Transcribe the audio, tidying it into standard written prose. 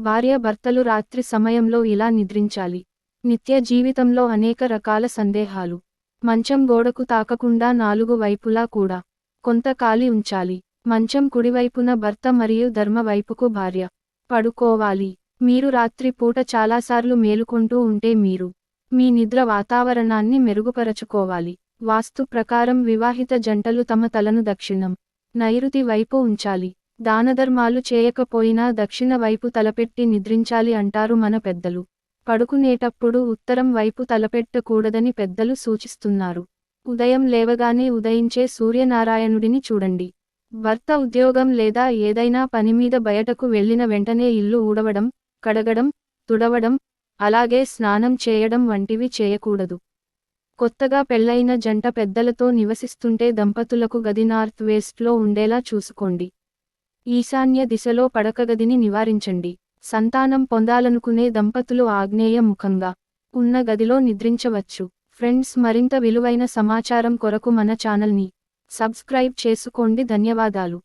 భార్యాభర్తలు రాత్రి సమయంలో ఇలా నిద్రించాలి. నిత్య జీవితంలో అనేక రకాల సందేహాలు. మంచం గోడకు తాకకుండా 4 వైపులా కూడా కొంత ఖాళీ ఉంచాలి. మంచం కుడివైపున భర్త మరియు ధర్మ వైపుకు భార్య పడుకోవాలి. మీరు రాత్రి పూట చాలాసార్లు మేలుకొంటూ ఉంటే మీరు మీ నిద్ర వాతావరణాన్ని మెరుగుపరచుకోవాలి. వాస్తు ప్రకారం వివాహిత జంటలు తమ తలను దక్షిణం, నైరుతి వైపు ఉంచాలి. దానధర్మాలు చేయకపోయినా దక్షిణ వైపు తలపెట్టి నిద్రించాలి అంటారు మన పెద్దలు. పడుకునేటప్పుడు ఉత్తరం వైపు తలపెట్టకూడదని పెద్దలు సూచిస్తున్నారు. ఉదయం లేవగానే ఉదయించే సూర్యనారాయణుడిని చూడండి. భర్త ఉద్యోగం లేదా ఏదైనా పనిమీద బయటకు వెళ్లిన వెంటనే ఇల్లు ఊడవడం, కడగడం, తుడవడం, అలాగే స్నానం చేయడం వంటివి చేయకూడదు. కొత్తగా పెళ్లైన జంట పెద్దలతో నివసిస్తుంటే దంపతులకు గది నార్త్ వెస్ట్లో ఉండేలా చూసుకోండి. ఈశాన్య దిశలో పడకగదిని నివారించండి. సంతానం పొందాలనుకునే దంపతులు ఆగ్నేయ ముఖంగా ఉన్న గదిలో నిద్రించవచ్చు. ఫ్రెండ్స్, మరింత విలువైన సమాచారం కొరకు మన ఛానల్ని సబ్స్క్రైబ్ చేసుకోండి. ధన్యవాదాలు.